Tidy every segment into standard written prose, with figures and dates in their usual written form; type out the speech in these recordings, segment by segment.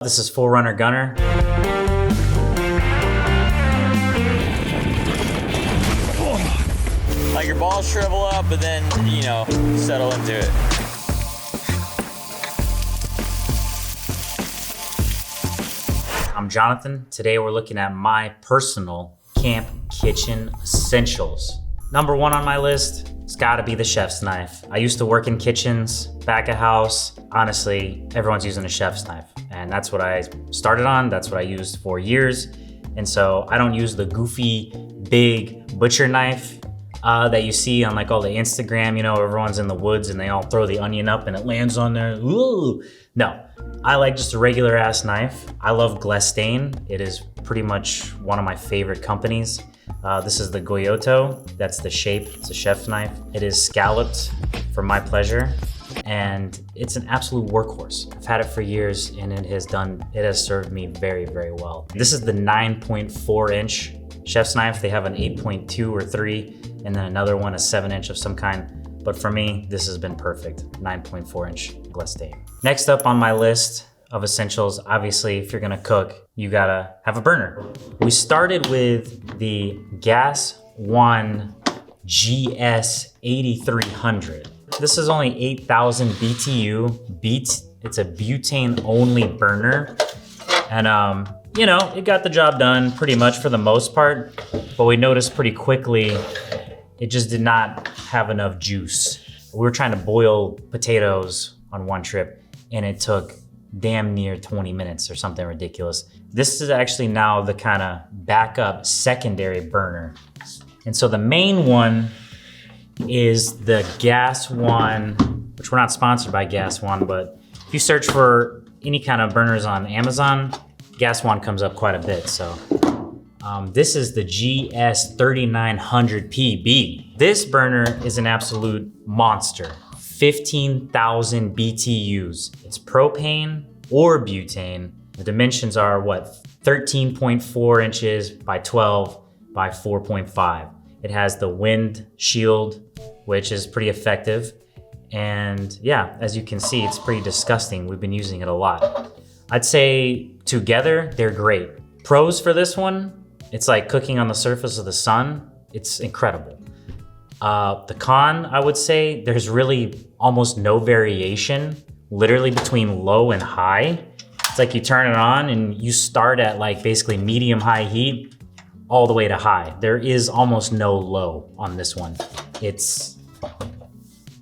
This is Forerunner Gunner. Like your balls shrivel up, but then, you know, settle into it. I'm Jonathan. Today we're looking at my personal camp kitchen essentials. Number one on my list, it's gotta be the chef's knife. I used to work in kitchens, back of house. Honestly, everyone's using a chef's knife. And that's what I started on. That's what I used for years. And so I don't use the goofy, big butcher knife that you see on like all the Instagram, you know, everyone's in the woods and they all throw the onion up and it lands on there. Ooh. No, I like just a regular ass knife. I love Glestain. It is pretty much one of my favorite companies. This is the Gyuto. That's the shape. It's a chef's knife. It is scalloped for my pleasure. And it's an absolute workhorse. I've had it for years and it has served me very, very well. This is the 9.4 inch chef's knife. They have an 8.2 or 3, and then another one, a 7 inch of some kind. But for me, this has been perfect, 9.4 inch Glestain. Next up on my list of essentials, obviously, if you're gonna cook, you gotta have a burner. We started with the GasOne GS-8300. This is only 8,000 BTU. It's a butane only burner. And you know, it got the job done pretty much for the most part, but we noticed pretty quickly it just did not have enough juice. We were trying to boil potatoes on one trip and it took damn near 20 minutes or something ridiculous. This is actually now the kind of backup secondary burner. And so the main one is the GasOne, which we're not sponsored by GasOne, but if you search for any kind of burners on Amazon, GasOne comes up quite a bit. So this is the GS-3900 PB. This burner is an absolute monster. 15,000 BTUs. It's propane or butane. The dimensions are what? 13.4 inches by 12 by 4.5. It has the wind shield, which is pretty effective. And yeah, as you can see, it's pretty disgusting. We've been using it a lot. I'd say together, they're great. Pros for this one, it's like cooking on the surface of the sun. It's incredible. The con, I would say, there's really almost no variation, literally between low and high. It's like you turn it on and you start at like basically medium high heat all the way to high. There is almost no low on this one. It's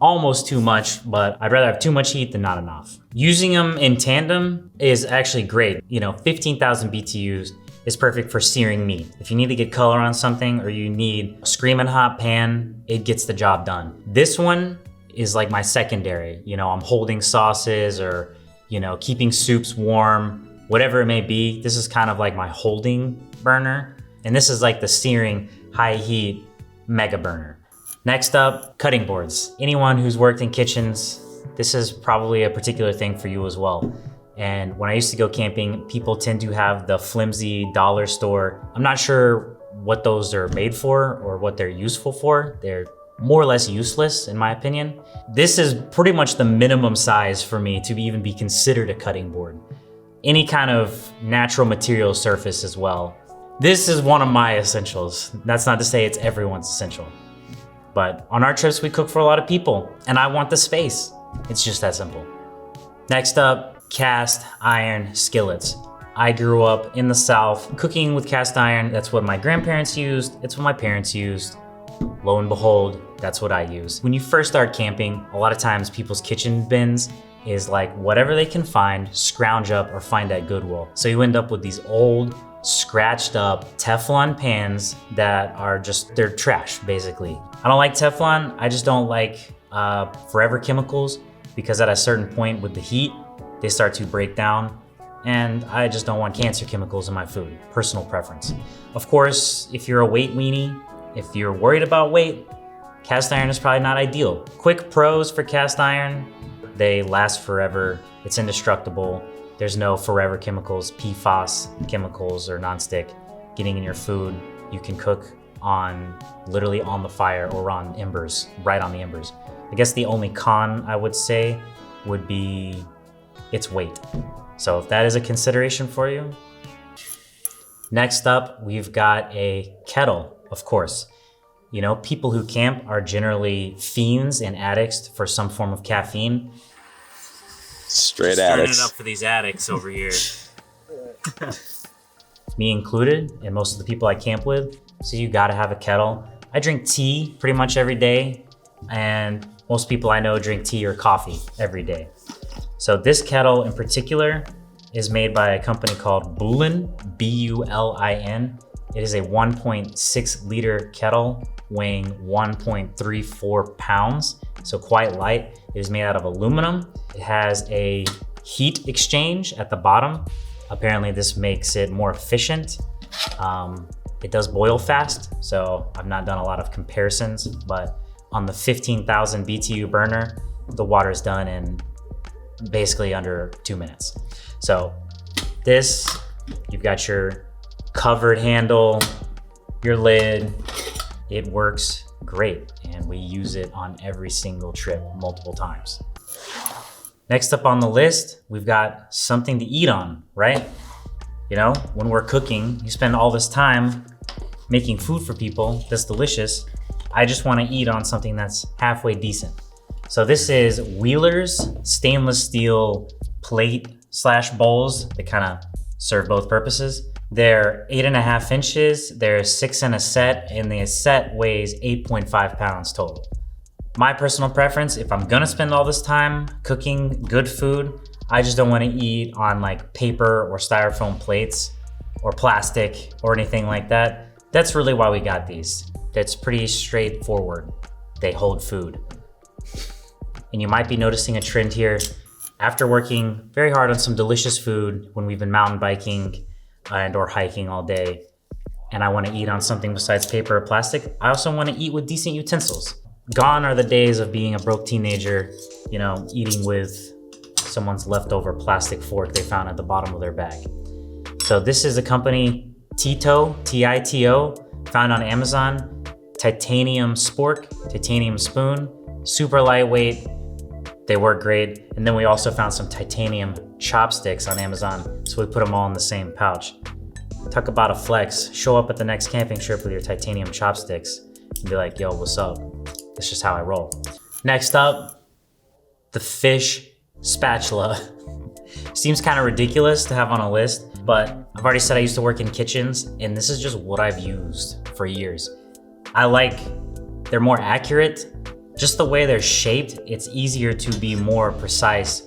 almost too much, but I'd rather have too much heat than not enough. Using them in tandem is actually great. You know, 15,000 BTUs is perfect for searing meat. If you need to get color on something or you need a screaming hot pan, it gets the job done. This one is like my secondary. You know, I'm holding sauces or, you know, keeping soups warm, whatever it may be. This is kind of like my holding burner. And this is like the searing high heat mega burner. Next up, cutting boards. Anyone who's worked in kitchens, this is probably a particular thing for you as well. And when I used to go camping, people tend to have the flimsy dollar store. I'm not sure what those are made for or what they're useful for. They're more or less useless in my opinion. This is pretty much the minimum size for me to even be considered a cutting board. Any kind of natural material surface as well. This is one of my essentials. That's not to say it's everyone's essential. But on our trips, we cook for a lot of people and I want the space. It's just that simple. Next up, cast iron skillets. I grew up in the South cooking with cast iron. That's what my grandparents used. It's what my parents used. Lo and behold, that's what I use. When you first start camping, a lot of times people's kitchen bins is like whatever they can find, scrounge up or find at Goodwill. So you end up with these old, scratched up Teflon pans that are just, they're trash basically. I don't like Teflon. I just don't like forever chemicals because at a certain point with the heat, they start to break down and I just don't want cancer chemicals in my food. Personal preference. Of course, if you're a weight weenie, if you're worried about weight, cast iron is probably not ideal. Quick pros for cast iron, they last forever. It's indestructible. There's no forever chemicals, PFAS chemicals or nonstick getting in your food. You can cook on literally on the fire or on embers, right on the embers. I guess the only con I would say would be its weight. So if that is a consideration for you. Next up, we've got a kettle, of course. You know, people who camp are generally fiends and addicts for some form of caffeine. Straight Just addicts. turning it up for these addicts over here. Me included, and most of the people I camp with. So you gotta have a kettle. I drink tea pretty much every day, and most people I know drink tea or coffee every day. So this kettle in particular is made by a company called Bulin, B-U-L-I-N. It is a 1.6 liter kettle weighing 1.34 pounds, so quite light. It is made out of aluminum. It has a heat exchange at the bottom. Apparently this makes it more efficient. It does boil fast, so I've not done a lot of comparisons, but on the 15,000 BTU burner, the water is done in basically under 2 minutes. So this, you've got your covered handle, your lid, it works great, and we use it on every single trip multiple times. Next up on the list, we've got something to eat on, right? You know, when we're cooking, you spend all this time making food for people that's delicious. I just want to eat on something that's halfway decent. So this is Wealers stainless steel plate / bowls. They kind of serve both purposes. They're 8.5 inches, they're 6 in a set, and the set weighs 8.5 pounds total. My personal preference, if I'm gonna spend all this time cooking good food, I just don't wanna eat on like paper or styrofoam plates or plastic or anything like that. That's really why we got these. That's pretty straightforward. They hold food. And you might be noticing a trend here. After working very hard on some delicious food when we've been mountain biking and or hiking all day, and I wanna eat on something besides paper or plastic, I also wanna eat with decent utensils. Gone are the days of being a broke teenager, you know, eating with someone's leftover plastic fork they found at the bottom of their bag. So this is a company, Tito, T-I-T-O, found on Amazon. Titanium spork, titanium spoon, super lightweight. They work great. And then we also found some titanium chopsticks on Amazon. So we put them all in the same pouch. Talk about a flex. Show up at the next camping trip with your titanium chopsticks and be like, yo, what's up? That's just how I roll. Next up, the fish spatula. Seems kind of ridiculous to have on a list, but I've already said I used to work in kitchens, and this is just what I've used for years. They're more accurate. Just the way they're shaped, it's easier to be more precise.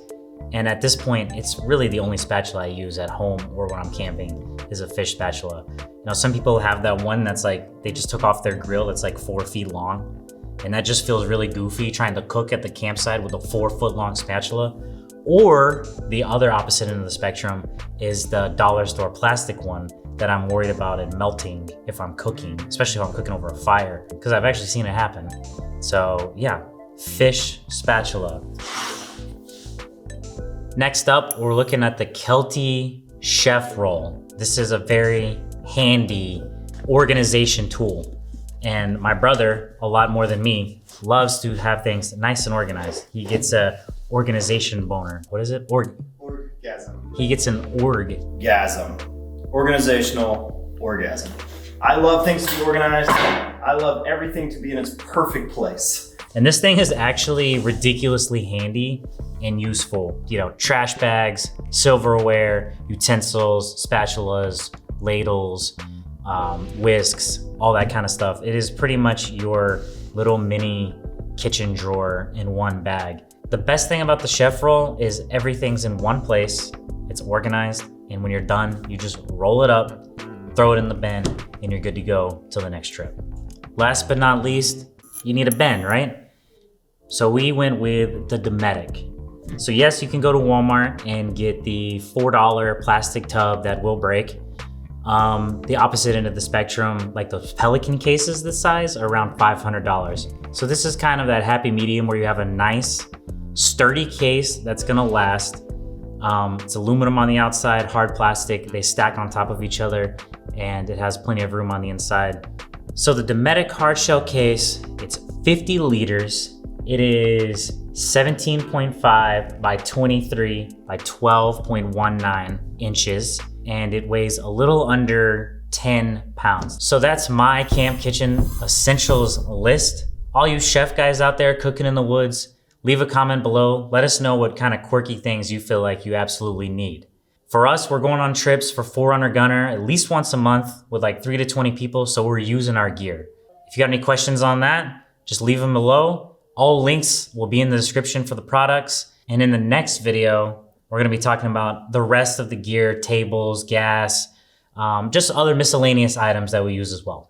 And at this point, it's really the only spatula I use at home or when I'm camping is a fish spatula. You know, some people have that one that's like, they just took off their grill that's like 4 feet long. And that just feels really goofy trying to cook at the campsite with a 4 foot long spatula. Or the other opposite end of the spectrum is the dollar store plastic one that I'm worried about it melting if I'm cooking, especially if I'm cooking over a fire, because I've actually seen it happen. So yeah, fish spatula. Next up, we're looking at the Kelty chef roll. This is a very handy organization tool. And my brother, a lot more than me, loves to have things nice and organized. He gets a organization boner. What is it? Orgasm. He gets an Gasm. Organizational orgasm. I love things to be organized. I love everything to be in its perfect place. And this thing is actually ridiculously handy and useful. You know, trash bags, silverware, utensils, spatulas, ladles, whisks, all that kind of stuff. It is pretty much your little mini kitchen drawer in one bag. The best thing about the chef roll is everything's in one place, it's organized, and when you're done, you just roll it up, throw it in the bin, and you're good to go till the next trip. Last but not least, you need a bin, right? So we went with the DOMETIC. So yes, you can go to Walmart and get the $4 plastic tub that will break. The opposite end of the spectrum, like those Pelican cases this size, are around $500. So this is kind of that happy medium where you have a nice, sturdy case that's gonna last. It's aluminum on the outside, hard plastic. They stack on top of each other, and it has plenty of room on the inside. So the DOMETIC hard shell case, it's 50 liters, It is 17.5 by 23 by 12.19 inches, and it weighs a little under 10 pounds. So that's my camp kitchen essentials list. All you chef guys out there cooking in the woods, leave a comment below. Let us know what kind of quirky things you feel like you absolutely need. For us, we're going on trips for 4 Gunner at least once a month with like 3 to 20 people, so we're using our gear. If you got any questions on that, just leave them below. All links will be in the description for the products. And in the next video, we're gonna be talking about the rest of the gear, tables, gas, just other miscellaneous items that we use as well.